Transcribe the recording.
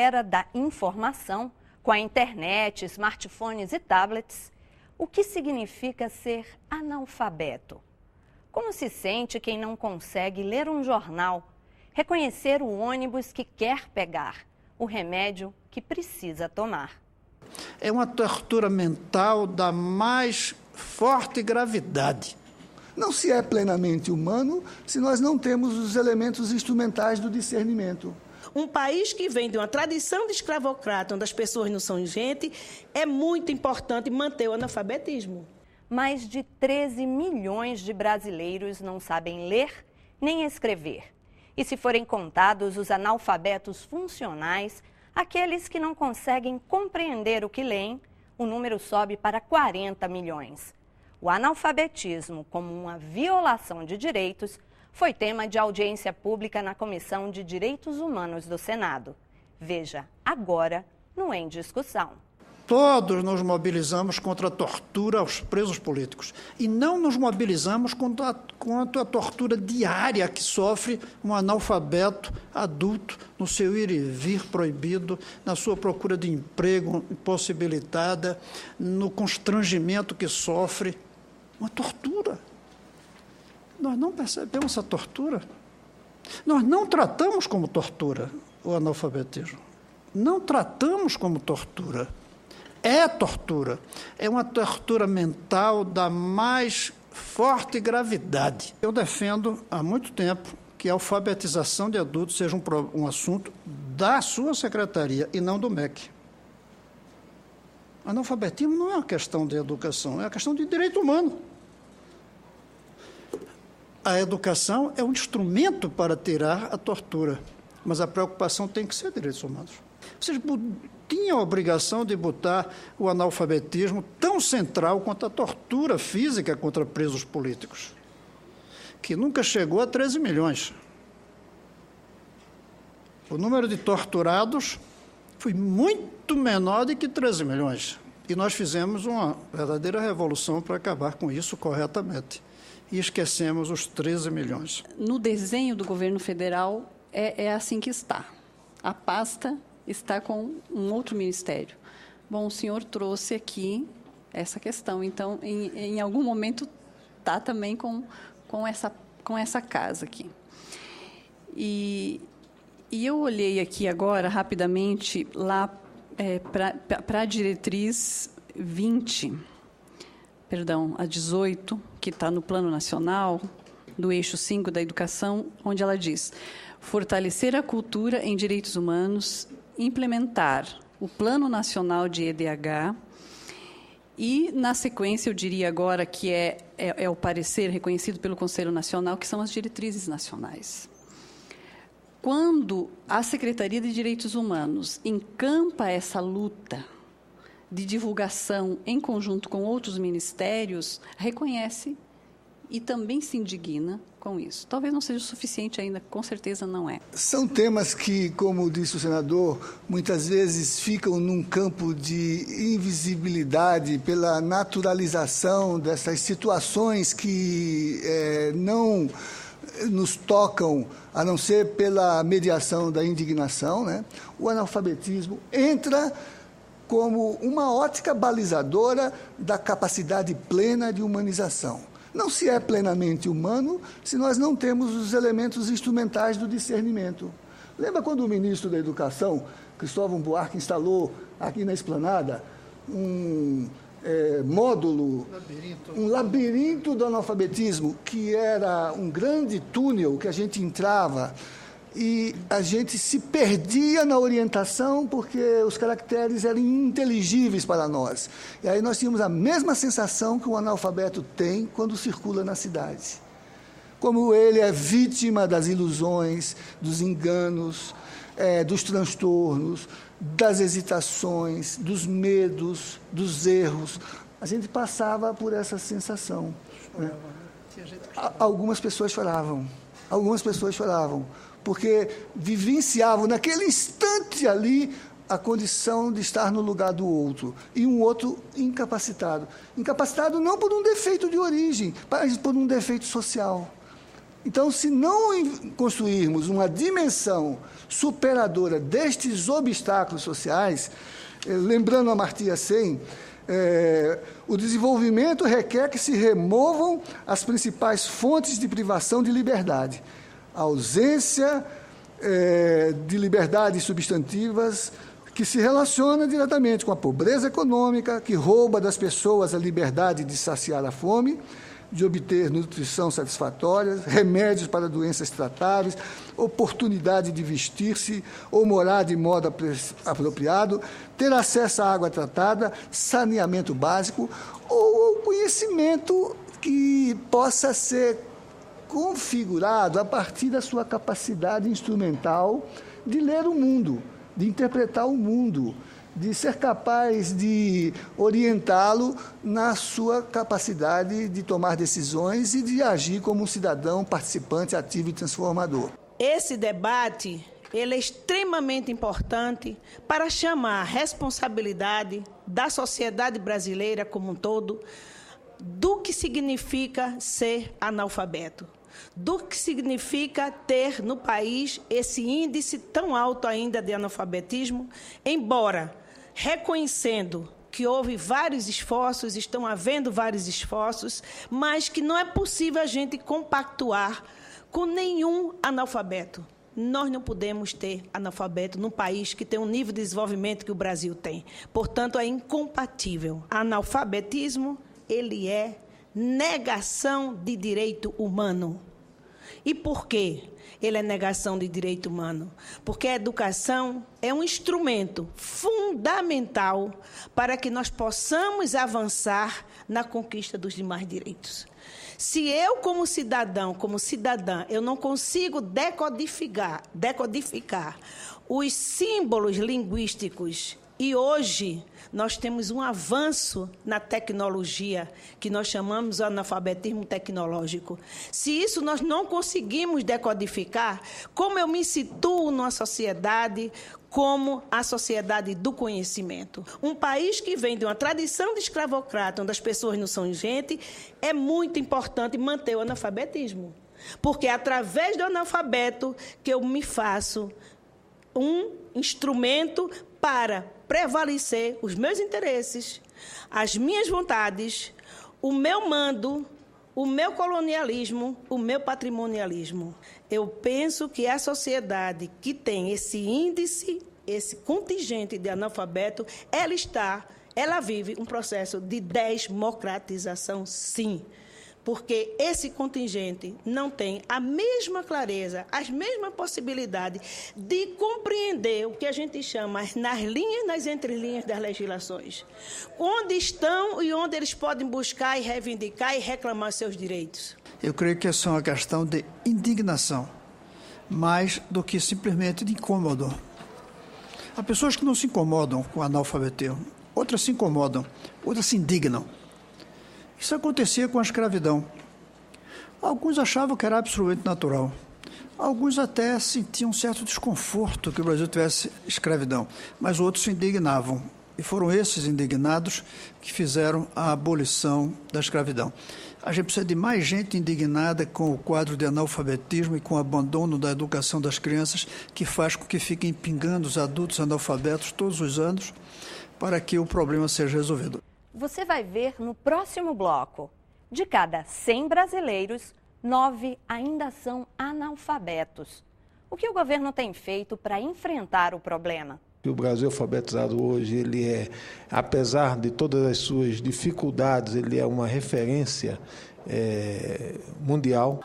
era da informação, com a internet, smartphones e tablets, o que significa ser analfabeto? Como se sente quem não consegue ler um jornal, reconhecer o ônibus que quer pegar, o remédio que precisa tomar? É uma tortura mental da mais forte gravidade. Não se é plenamente humano se nós não temos os elementos instrumentais do discernimento. Um país que vem de uma tradição de escravocrata, onde as pessoas não são gente, é muito importante manter o analfabetismo. Mais de 13 milhões de brasileiros não sabem ler nem escrever. E se forem contados os analfabetos funcionais, aqueles que não conseguem compreender o que leem, o número sobe para 40 milhões. O analfabetismo como uma violação de direitos foi tema de audiência pública na Comissão de Direitos Humanos do Senado. Veja agora no Em Discussão. Todos nos mobilizamos contra a tortura aos presos políticos e não nos mobilizamos contra a tortura diária que sofre um analfabeto adulto no seu ir e vir proibido, na sua procura de emprego impossibilitada, no constrangimento que sofre. Uma tortura. Nós não percebemos essa tortura. Nós não tratamos como tortura o analfabetismo. Não tratamos como tortura. É tortura. É uma tortura mental da mais forte gravidade. Eu defendo há muito tempo que a alfabetização de adultos seja um assunto da sua secretaria e não do MEC. Analfabetismo não é uma questão de educação, é uma questão de direito humano. A educação é um instrumento para tirar a tortura, mas a preocupação tem que ser direitos humanos. Vocês tinham a obrigação de botar o analfabetismo tão central quanto a tortura física contra presos políticos, que nunca chegou a 13 milhões. O número de torturados foi muito menor do que 13 milhões. E nós fizemos uma verdadeira revolução para acabar com isso corretamente. E esquecemos os 13 milhões. No desenho do governo federal, é assim que está. A pasta está com um outro ministério. Bom, o senhor trouxe aqui essa questão. Então, em algum momento, está também com essa casa aqui. E eu olhei aqui agora, rapidamente, lá para a diretriz 18, que está no Plano Nacional, do eixo 5 da educação, onde ela diz: fortalecer a cultura em direitos humanos, implementar o Plano Nacional de EDH e, na sequência, eu diria agora que é o parecer reconhecido pelo Conselho Nacional, que são as diretrizes nacionais. Quando a Secretaria de Direitos Humanos encampa essa luta de divulgação em conjunto com outros ministérios, reconhece e também se indigna com isso. Talvez não seja o suficiente ainda, com certeza não é. São temas que, como disse o senador, muitas vezes ficam num campo de invisibilidade pela naturalização dessas situações que não nos tocam, a não ser pela mediação da indignação, né? O analfabetismo entra como uma ótica balizadora da capacidade plena de humanização. Não se é plenamente humano se nós não temos os elementos instrumentais do discernimento. Lembra quando o ministro da Educação, Cristóvão Buarque, instalou aqui na Esplanada um módulo, um labirinto do analfabetismo, que era um grande túnel que a gente entrava e a gente se perdia na orientação porque os caracteres eram ininteligíveis para nós. E aí nós tínhamos a mesma sensação que o analfabeto tem quando circula na cidade. Como ele é vítima das ilusões, dos enganos, dos transtornos, das hesitações, dos medos, dos erros. A gente passava por essa sensação. Né? Algumas pessoas choravam. Porque vivenciavam naquele instante ali a condição de estar no lugar do outro, e um outro incapacitado. Incapacitado não por um defeito de origem, mas por um defeito social. Então, se não construirmos uma dimensão superadora destes obstáculos sociais, lembrando Amartya Sen, o desenvolvimento requer que se removam as principais fontes de privação de liberdade. A ausência de liberdades substantivas que se relaciona diretamente com a pobreza econômica, que rouba das pessoas a liberdade de saciar a fome, de obter nutrição satisfatória, remédios para doenças tratáveis, oportunidade de vestir-se ou morar de modo apropriado, ter acesso à água tratada, saneamento básico ou conhecimento que possa ser configurado a partir da sua capacidade instrumental de ler o mundo, de interpretar o mundo, de ser capaz de orientá-lo na sua capacidade de tomar decisões e de agir como um cidadão participante, ativo e transformador. Esse debate ele é extremamente importante para chamar a responsabilidade da sociedade brasileira como um todo do que significa ser analfabeto, do que significa ter no país esse índice tão alto ainda de analfabetismo, embora reconhecendo que houve vários esforços, estão havendo vários esforços, mas que não é possível a gente compactuar com nenhum analfabeto. Nós não podemos ter analfabeto num país que tem um nível de desenvolvimento que o Brasil tem. Portanto, é incompatível. Analfabetismo, ele é negação de direito humano. E por quê? Ele é negação de direito humano, porque a educação é um instrumento fundamental para que nós possamos avançar na conquista dos demais direitos. Se eu, como cidadão, como cidadã, eu não consigo decodificar os símbolos linguísticos, e hoje nós temos um avanço na tecnologia, que nós chamamos de analfabetismo tecnológico. Se isso nós não conseguimos decodificar, como eu me situo numa sociedade como a sociedade do conhecimento? Um país que vem de uma tradição de escravocrata, onde as pessoas não são gente, é muito importante manter o analfabetismo. Porque é através do analfabeto que eu me faço um instrumento para prevalecer os meus interesses, as minhas vontades, o meu mando, o meu colonialismo, o meu patrimonialismo. Eu penso que a sociedade que tem esse índice, esse contingente de analfabeto, ela vive um processo de desmocratização, sim. Porque esse contingente não tem a mesma clareza, as mesmas possibilidades de compreender o que a gente chama nas linhas, nas entrelinhas das legislações. Onde estão e onde eles podem buscar e reivindicar e reclamar seus direitos. Eu creio que essa é uma questão de indignação, mais do que simplesmente de incômodo. Há pessoas que não se incomodam com o analfabetismo, outras se incomodam, outras se indignam. Isso acontecia com a escravidão. Alguns achavam que era absolutamente natural. Alguns até sentiam um certo desconforto que o Brasil tivesse escravidão, mas outros se indignavam. E foram esses indignados que fizeram a abolição da escravidão. A gente precisa de mais gente indignada com o quadro de analfabetismo e com o abandono da educação das crianças, que faz com que fiquem pingando os adultos analfabetos todos os anos para que o problema seja resolvido. Você vai ver no próximo bloco. De cada 100 brasileiros, 9 ainda são analfabetos. O que o governo tem feito para enfrentar o problema? O Brasil alfabetizado hoje, ele é, apesar de todas as suas dificuldades, ele é uma referência mundial.